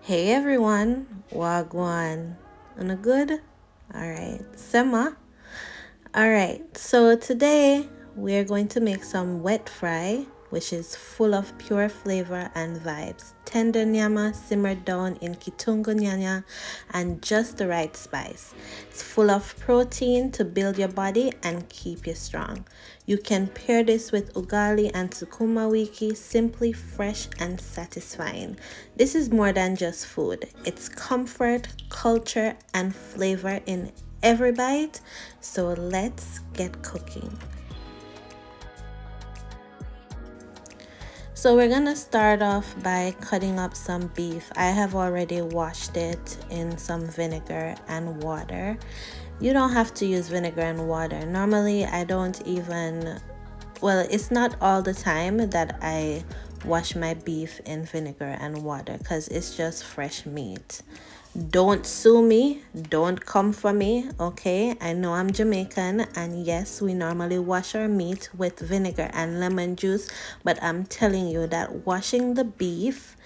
Hey everyone, wagwan. On a good? Alright, Sema. Alright, so today we're going to make some wet fry, which is full of pure flavor and vibes. Tender nyama simmered down in kitungu nyanya and just the right spice. It's full of protein to build your body and keep you strong. You can pair this with ugali and Sukuma Wiki, simply fresh and satisfying. This is more than just food. It's comfort, culture, and flavor in every bite. So let's get cooking. So we're gonna start off by cutting up some beef. I have already washed it in some vinegar and water. You don't have to use vinegar and water. Normally I don't even, well, it's not all the time that I wash my beef in vinegar and water because it's just fresh meat. Don't sue me, don't come for me, okay? I know I'm Jamaican, and yes, we normally wash our meat with vinegar and lemon juice, but I'm telling you that washing the beef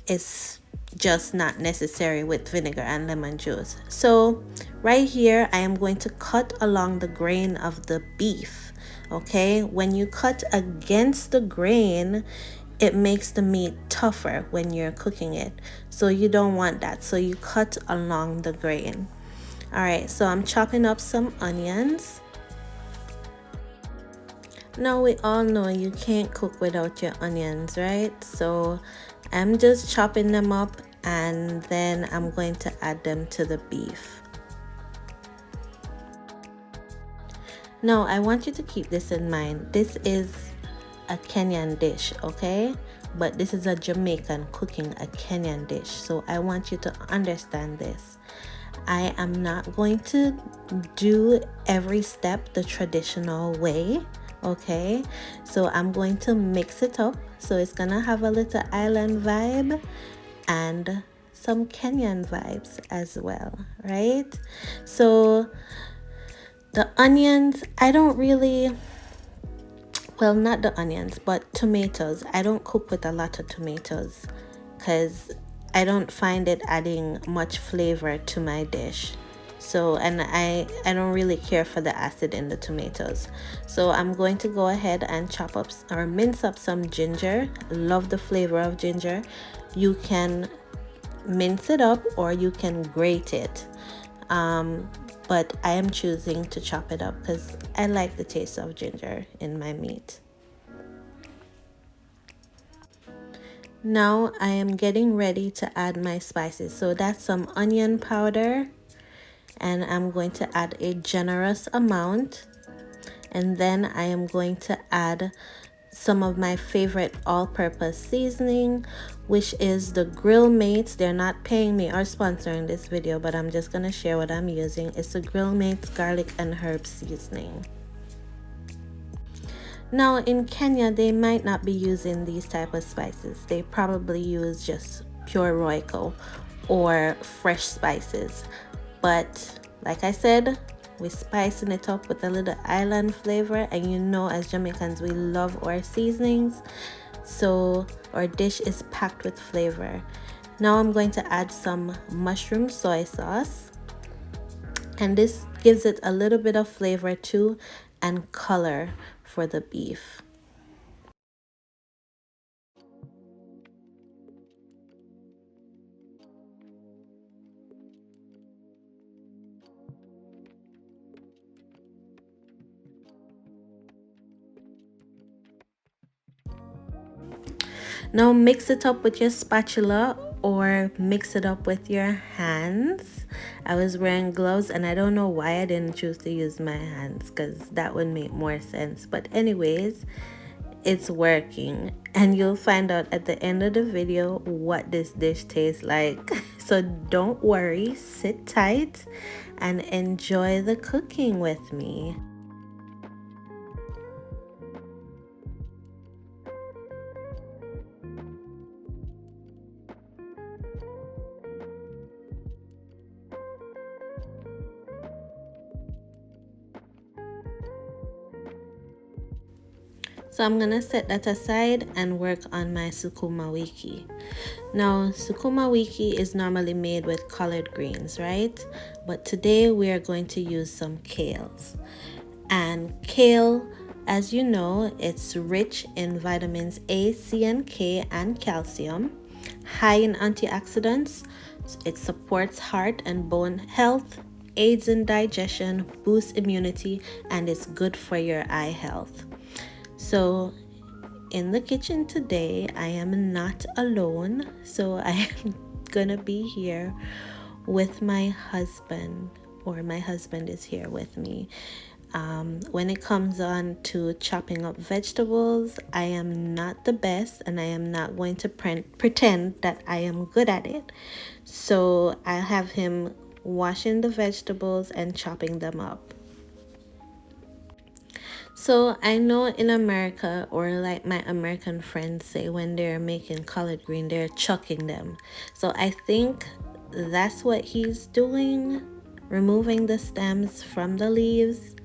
is just not necessary with vinegar and lemon juice. So right here I am going to cut along the grain of the beef. Okay, when you cut against the grain, it makes the meat tougher when you're cooking it, so you don't want that, so you cut along the grain. All right, so I'm chopping up some onions. Now we all know you can't cook without your onions, right? So I'm just chopping them up and then I'm going to add them to the beef. Now I want you to keep this in mind. This is a Kenyan dish, okay? But this is a Jamaican cooking a Kenyan dish. So I want you to understand this. I am not going to do every step the traditional way, okay? So I'm going to mix it up. So it's gonna have a little island vibe and some Kenyan vibes as well, right? So the onions, I don't really, well, not the onions, but tomatoes. I don't cook with a lot of tomatoes because I don't find it adding much flavor to my dish. So, and I don't really care for the acid in the tomatoes. So I'm going to go ahead and chop up or mince up some ginger. Love the flavor of ginger. You can mince it up or you can grate it. But I am choosing to chop it up because I like the taste of ginger in my meat. Now I am getting ready to add my spices. So that's some onion powder, and I'm going to add a generous amount. And then I am going to add some of my favorite all-purpose seasoning, which is the Grill Mates. They're not paying me or sponsoring this video, but I'm just gonna share what I'm using. It's the Grill Mates garlic and herb seasoning. Now in Kenya, they might not be using these type of spices. They probably use just pure Royco or fresh spices. But like I said, we're spicing it up with a little island flavor, and you know, as Jamaicans, we love our seasonings, so our dish is packed with flavor. Now I'm going to add some mushroom soy sauce, and this gives it a little bit of flavor too and color for the beef. Now mix it up with your spatula or mix it up with your hands. I was wearing gloves and I don't know why I didn't choose to use my hands because that would make more sense. But anyways, it's working, and you'll find out at the end of the video what this dish tastes like. So don't worry, sit tight and enjoy the cooking with me. So I'm gonna set that aside and work on my Sukuma Wiki. Now, Sukuma Wiki is normally made with collard greens, right? But today we are going to use some kales. And kale, as you know, it's rich in vitamins A, C, and K, and calcium, high in antioxidants. It supports heart and bone health, aids in digestion, boosts immunity, and it's good for your eye health. So in the kitchen today, I am not alone. So I am gonna be here with my husband, or my husband is here with me. When it comes on to chopping up vegetables, I am not the best, and I am not going to pretend that I am good at it. So I have him washing the vegetables and chopping them up. So I know in America, or like my American friends say, when they're making collard green, they're chucking them. So I think that's what he's doing, removing the stems from the leaves.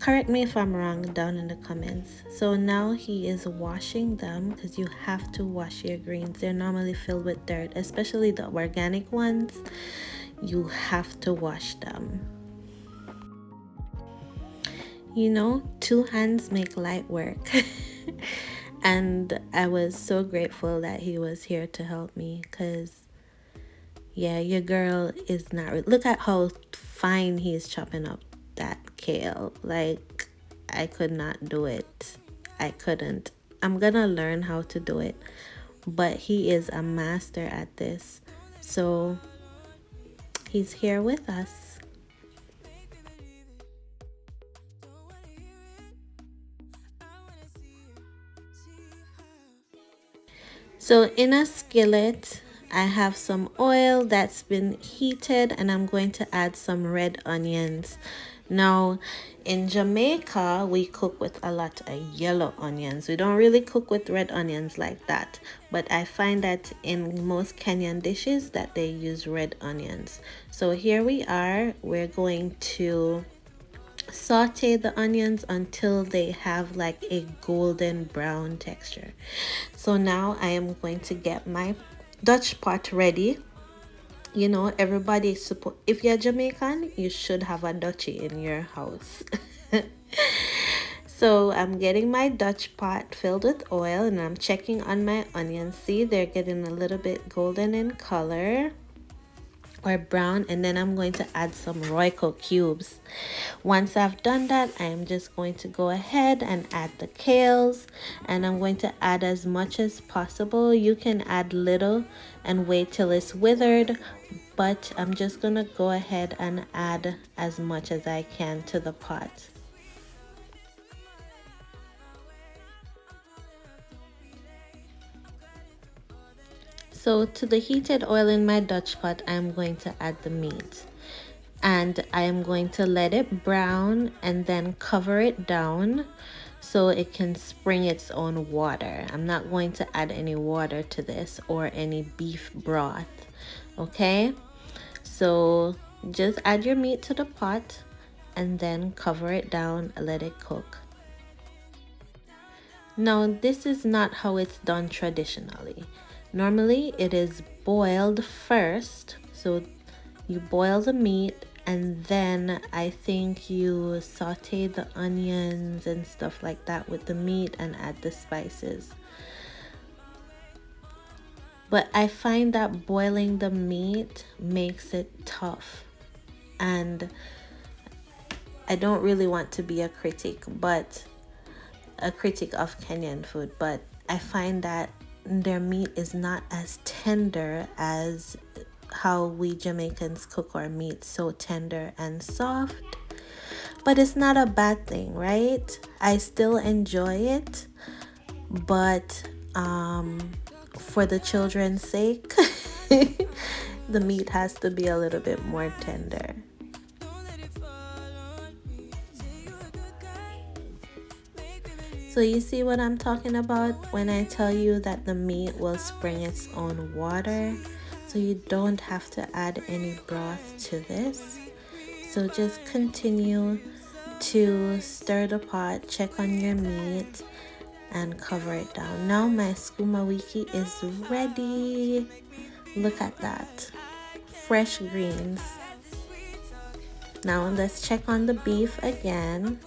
Correct me if I'm wrong down in the comments. So now he is washing them, because you have to wash your greens. They're normally filled with dirt, especially the organic ones. You have to wash them. You know, two hands make light work. And I was so grateful that he was here to help me, because yeah, your girl is not, look at how fine he's chopping up that kale. Like, I could not do it. I couldn't. I'm gonna learn how to do it, but he is a master at this. So he's here with us. So in a skillet, I have some oil that's been heated, and I'm going to add some red onions. Now, in Jamaica, we cook with a lot of yellow onions. We don't really cook with red onions like that, but I find that in most Kenyan dishes that they use red onions. So here we are. We're going to saute the onions until they have like a golden brown texture. So now I am going to get my Dutch pot ready. You know, everybody if you're Jamaican, you should have a Dutchie in your house. So I'm getting my Dutch pot filled with oil, and I'm checking on my onions. See, they're getting a little bit golden in color, or brown, and then I'm going to add some Royco cubes. Once I've done that, I'm just going to go ahead and add the kales, and I'm going to add as much as possible. You can add little and wait till it's withered, but I'm just gonna go ahead and add as much as I can to the pot. So to the heated oil in my Dutch pot, I'm going to add the meat, and I am going to let it brown and then cover it down so it can spring its own water. I'm not going to add any water to this or any beef broth. Okay, so just add your meat to the pot and then cover it down, let it cook. Now, this is not how it's done traditionally. Normally, it is boiled first. So you boil the meat, and then I think you saute the onions and stuff like that with the meat and add the spices. But I find that boiling the meat makes it tough, and I don't really want to be a critic of Kenyan food, but I find that their meat is not as tender as how we Jamaicans cook our meat, so tender and soft. But it's not a bad thing, right? I still enjoy it, but for the children's sake, the meat has to be a little bit more tender. So you see what I'm talking about when I tell you that the meat will spring its own water. So you don't have to add any broth to this. So just continue to stir the pot, check on your meat, and cover it down. Now my Sukuma Wiki is ready. Look at that. Fresh greens. Now let's check on the beef again.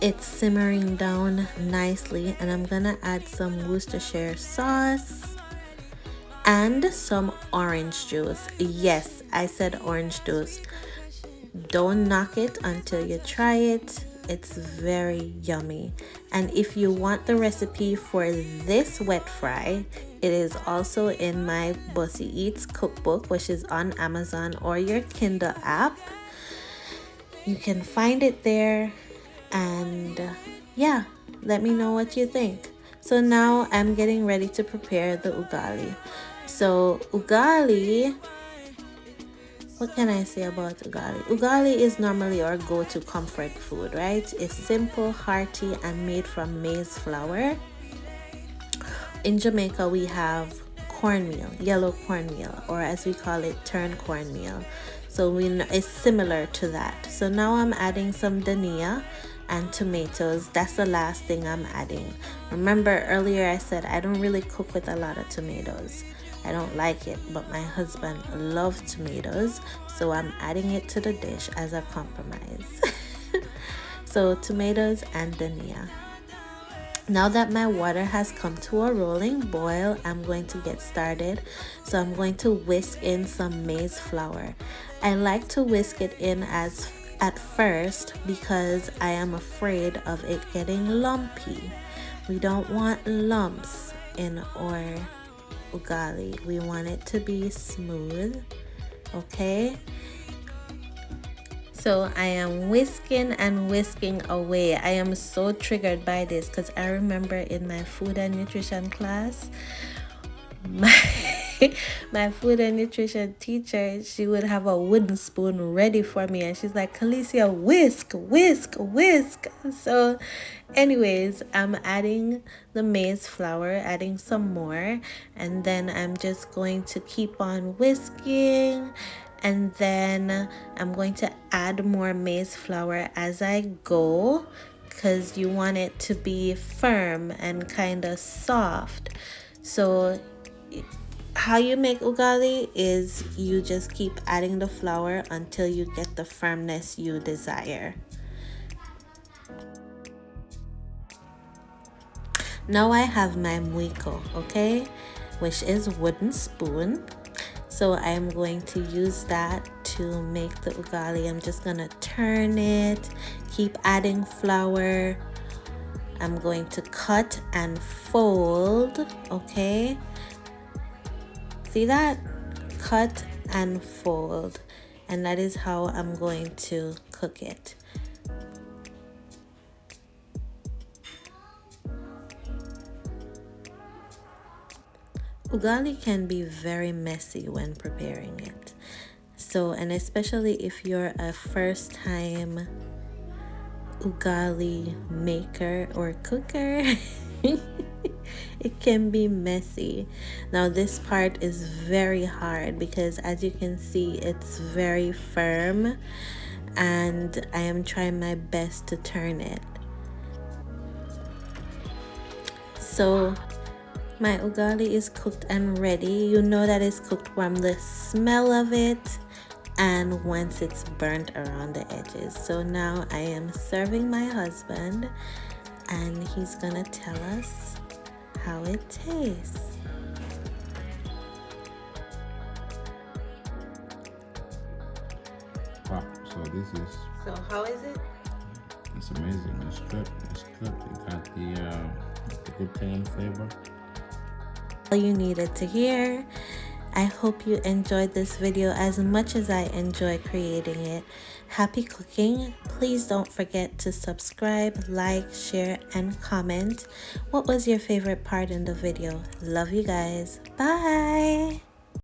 It's simmering down nicely, and I'm gonna add some Worcestershire sauce and some orange juice. Yes, I said orange juice. Don't knock it until you try it. It's very yummy. And if you want the recipe for this wet fry, it is also in my Bossy Eats cookbook, which is on Amazon or your Kindle app. You can find it there. And yeah, let me know what you think. So now I'm getting ready to prepare the ugali. So ugali, what can I say about ugali? Ugali is normally our go-to comfort food, right? It's simple, hearty, and made from maize flour. In Jamaica, we have cornmeal, yellow cornmeal, or as we call it, turned cornmeal. So it's similar to that. So now I'm adding some dhania and tomatoes. That's the last thing I'm adding. Remember earlier I said I don't really cook with a lot of tomatoes. I don't like it, but my husband loves tomatoes, so I'm adding it to the dish as a compromise. So tomatoes and dhania. Now that my water has come to a rolling boil, I'm going to get started. So I'm going to whisk in some maize flour. I like to whisk it in at first because I am afraid of it getting lumpy. We don't want lumps in our ugali. We want it to be smooth, okay? So I am whisking and whisking away. I am so triggered by this because I remember in my food and nutrition class, my food and nutrition teacher, she would have a wooden spoon ready for me, and she's like, Khalesia, whisk, whisk, whisk. So anyways, I'm adding the maize flour, adding some more, and then I'm just going to keep on whisking, and then I'm going to add more maize flour as I go because you want it to be firm and kind of soft. So how you make ugali is you just keep adding the flour until you get the firmness you desire. Now I have my mwiko, okay, which is wooden spoon. So I'm going to use that to make the ugali. I'm just gonna turn it, keep adding flour. I'm going to cut and fold, okay? See that? Cut and fold. And that is how I'm going to cook it. Ugali can be very messy when preparing it. So, and especially if you're a first time ugali maker or cooker, it can be messy. Now this part is very hard because as you can see, it's very firm and I am trying my best to turn it. So my ugali is cooked and ready. You know that it's cooked from the smell of it and once it's burnt around the edges. So now I am serving my husband and he's gonna tell us how it tastes. Wow, so this is... So how is it? It's amazing. It's good. It's good. It got the good Kenyan flavor. All you needed to hear. I hope you enjoyed this video as much as I enjoy creating it. Happy cooking. Please don't forget to subscribe, like, share, and comment. What was your favorite part in the video? Love you guys. Bye.